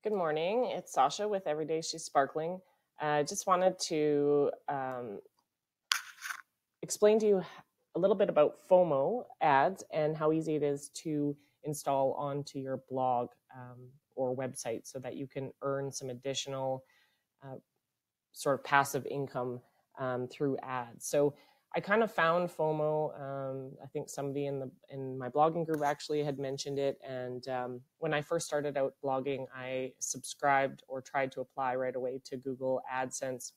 Good morning. It's Sasha with Every Day She's Sparkling. I just wanted to explain to you a little bit about Fomo ads and how easy it is to install onto your blog or website so that you can earn some additional sort of passive income through ads. So I kind of found Fomo. I think somebody in my blogging group actually had mentioned it. And when I first started out blogging, I subscribed or tried to apply right away to Google AdSense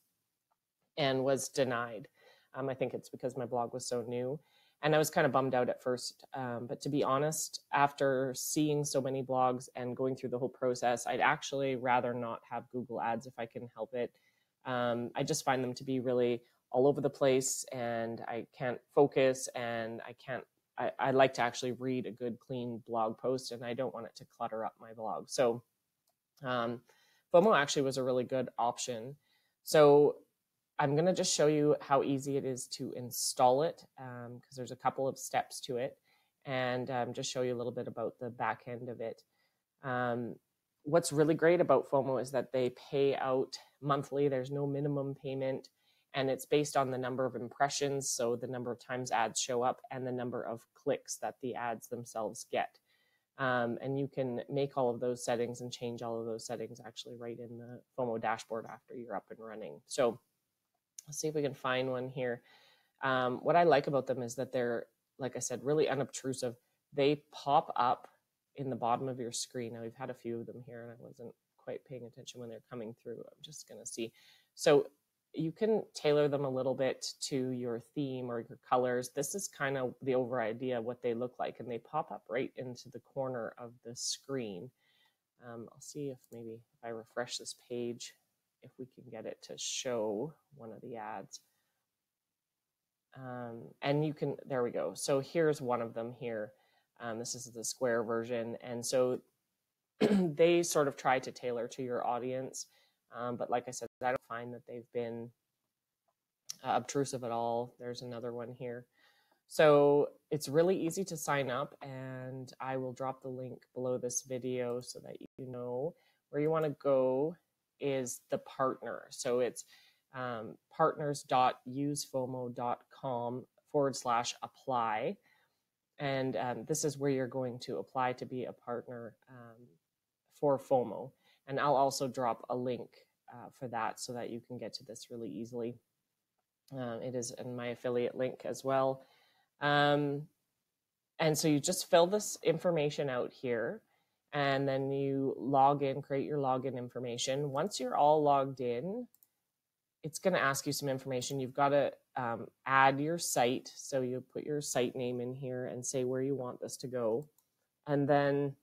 and was denied. I think it's because my blog was so new. And I was kind of bummed out at first. But to be honest, after seeing so many blogs and going through the whole process, I'd actually rather not have Google Ads if I can help it. I just find them to be really all over the place, and I can't focus, and I like to actually read a good, clean blog post, and I don't want it to clutter up my blog. So Fomo actually was a really good option. So I'm going to just show you how easy it is to install it, because there's a couple of steps to it, and just show you a little bit about the back end of it. What's really great about Fomo is that they pay out monthly. There's no minimum payment, and it's based on the number of impressions, so the number of times ads show up and the number of clicks that the ads themselves get. And you can make all of those settings and change all of those settings actually right in the Fomo dashboard after you're up and running. So let's see if we can find one here. What I like about them is that they're, like I said, really unobtrusive. They pop up in the bottom of your screen. Now we've had a few of them here and I wasn't quite paying attention when they're coming through. I'm just going to see. So you can tailor them a little bit to your theme or your colors. This is kind of the over idea of what they look like, and they pop up right into the corner of the screen. I'll see if maybe if I refresh this page, if we can get it to show one of the ads. And you can, there we go. So here's one of them here. This is the square version. And so they sort of try to tailor to your audience. But like I said, I don't find that they've been obtrusive at all. There's another one here. So it's really easy to sign up, and I will drop the link below this video so that you know where you want to go is the partner. So it's partners.usefomo.com/apply. And this is where you're going to apply to be a partner for Fomo. And I'll also drop a link for that so that you can get to this really easily. It is in my affiliate link as well. And so you just fill this information out here, and then you log in, create your login information. Once you're all logged in, it's going to ask you some information. You've got to add your site. So you put your site name in here and say where you want this to go. And then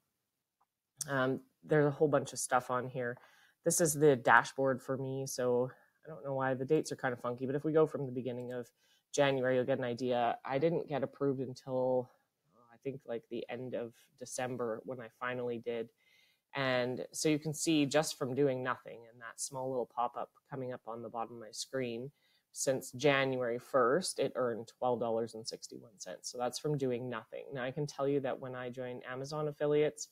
there's a whole bunch of stuff on here. This is the dashboard for me. So I don't know why the dates are kind of funky, but if we go from the beginning of January, you'll get an idea. I didn't get approved until I think like the end of December when I finally did. And so you can see just from doing nothing and that small little pop-up coming up on the bottom of my screen, since January 1st, it earned $12.61. So that's from doing nothing. Now I can tell you that when I joined Amazon affiliates,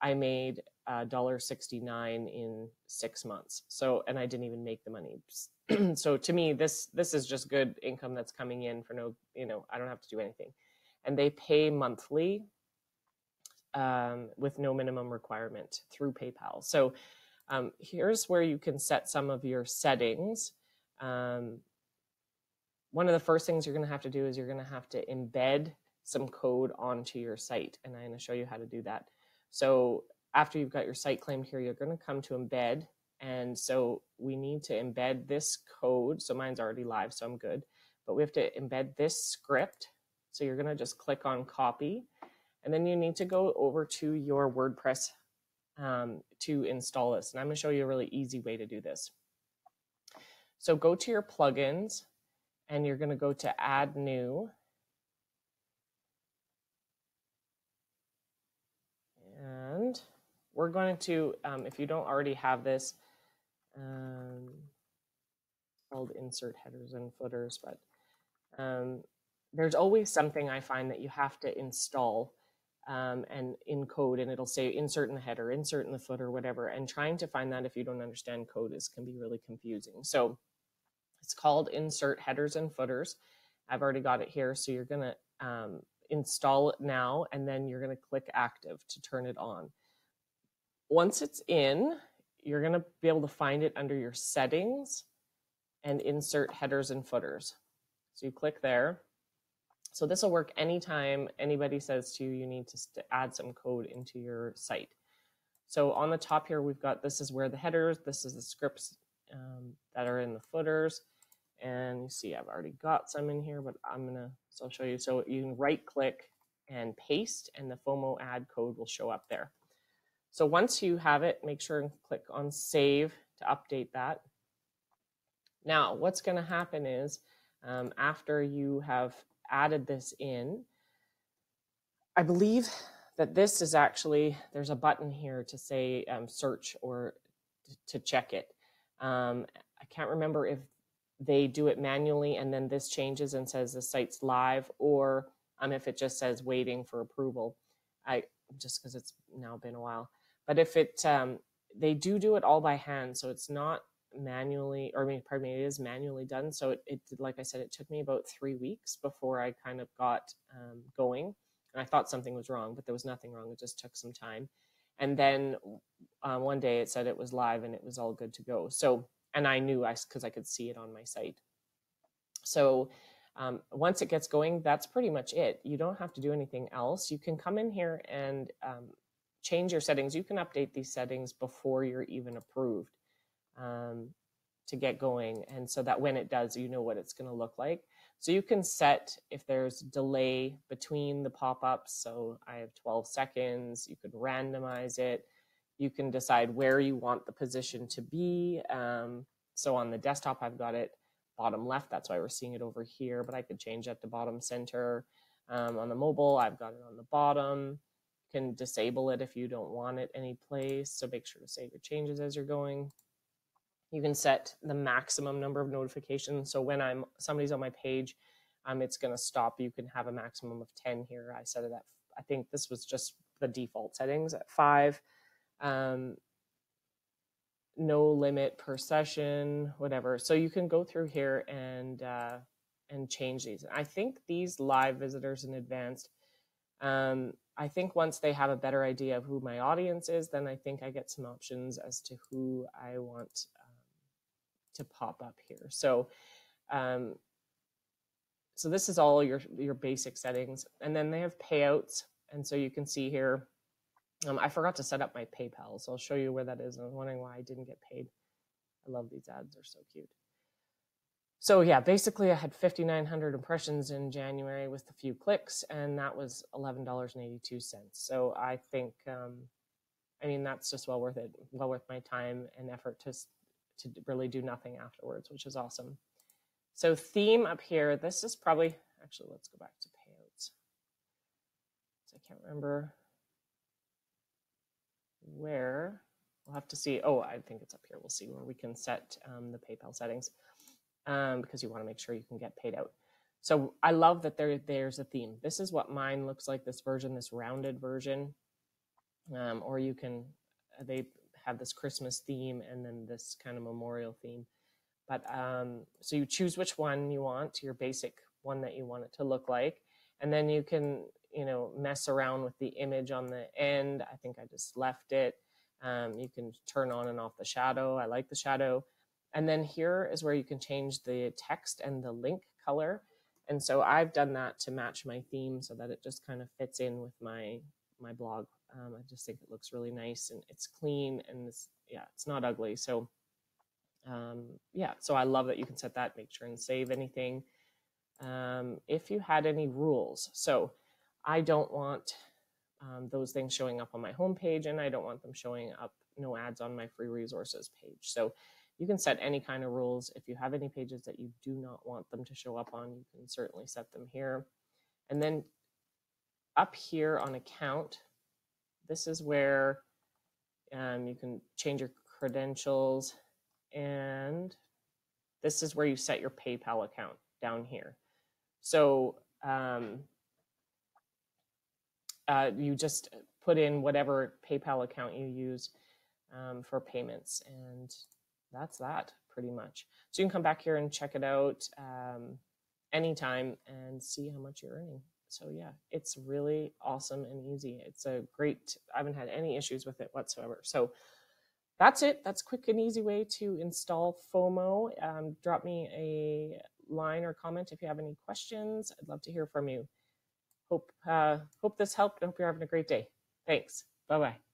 I made $1.69 in 6 months. So, and I didn't even make the money. So to me, this is just good income that's coming in for no, I don't have to do anything. And they pay monthly with no minimum requirement through PayPal. So here's where you can set some of your settings. One of the first things you're going to have to do is you're going to have to embed some code onto your site. And I'm going to show you how to do that. So after you've got your site claimed here, you're going to come to embed. And so we need to embed this code. So mine's already live, so I'm good. But we have to embed this script. So you're going to just click on copy. And then you need to go over to your WordPress to install this. And I'm going to show you a really easy way to do this. So go to your plugins, and you're going to go to add new. And we're going to, if you don't already have this, called insert headers and footers, but there's always something I find that you have to install and in code, and it'll say insert in the header, insert in the footer, whatever. And trying to find that if you don't understand code can be really confusing. So it's called insert headers and footers. I've already got it here. So you're going to install it now, and then you're going to click active to turn it on. Once it's in, you're going to be able to find it under your settings and insert headers and footers. So you click there. So this will work anytime anybody says to you, you need to add some code into your site. So on the top here, we've got, this is where the headers, this is the scripts that are in the footers. And you see, I've already got some in here, but so I'll show you. So you can right click and paste, and the Fomo ad code will show up there. So once you have it, make sure and click on save to update that. Now, what's going to happen is after you have added this in, I believe that this is actually, there's a button here to say search or to check it. I can't remember if they do it manually and then this changes and says the site's live, or if it just says waiting for approval. Just because it's now been a while. But if it, they do it all by hand, so it's not manually, or pardon me, it is manually done. So it like I said, it took me about 3 weeks before I kind of got going. And I thought something was wrong, but there was nothing wrong. It just took some time. And then one day it said it was live and it was all good to go. So, and I knew because I could see it on my site. So once it gets going, that's pretty much it. You don't have to do anything else. You can come in here and change your settings. You can update these settings before you're even approved to get going. And so that when it does, you know what it's going to look like. So you can set if there's delay between the pop-ups. So I have 12 seconds. You could randomize it. You can decide where you want the position to be. So on the desktop, I've got it bottom left. That's why we're seeing it over here, but I could change that to bottom center. On the mobile, I've got it on the bottom. You can disable it if you don't want it any place. So make sure to save your changes as you're going. You can set the maximum number of notifications. So when somebody's on my page, it's going to stop. You can have a maximum of 10 here. I set it at, I think this was just the default settings at 5. No limit per session, whatever. So you can go through here and change these. I think these live visitors in advanced, I think once they have a better idea of who my audience is, then I think I get some options as to who I want to pop up here. So so this is all your basic settings, and then they have payouts. And so you can see here, I forgot to set up my PayPal, so I'll show you where that is. I was wondering why I didn't get paid. I love these ads, they're so cute. So yeah, basically I had 5,900 impressions in January with a few clicks, and that was $11.82. So I think, I mean, that's just well worth it, well worth my time and effort to really do nothing afterwards, which is awesome. So theme up here, this is probably, actually, let's go back to payouts. So I can't remember where. We'll have to see. Oh, I think it's up here. We'll see where we can set the PayPal settings because you want to make sure you can get paid out. So I love that there's a theme. This is what mine looks like, this version, this rounded version. Or you can, they have this Christmas theme and then this kind of memorial theme. But so you choose which one you want, your basic one that you want it to look like. And then you can, you know, mess around with the image on the end. I think I just left it. You can turn on and off the shadow. I like the shadow. And then here is where you can change the text and the link color. And so I've done that to match my theme so that it just kind of fits in with my blog. I just think it looks really nice and it's clean and it's not ugly. So yeah, so I love that you can set that, make sure and save anything. If you had any rules, so I don't want those things showing up on my homepage, and I don't want them showing up, no ads on my free resources page. So you can set any kind of rules. If you have any pages that you do not want them to show up on, you can certainly set them here. And then up here on account, this is where you can change your credentials, and this is where you set your PayPal account down here. So You just put in whatever PayPal account you use for payments, and that's that pretty much. So you can come back here and check it out anytime and see how much you're earning. So yeah, it's really awesome and easy. It's a great, I haven't had any issues with it whatsoever. So that's it. That's a quick and easy way to install Fomo. Drop me a line or comment if you have any questions. I'd love to hear from you. Hope this helped. I hope you're having a great day. Thanks. Bye-bye.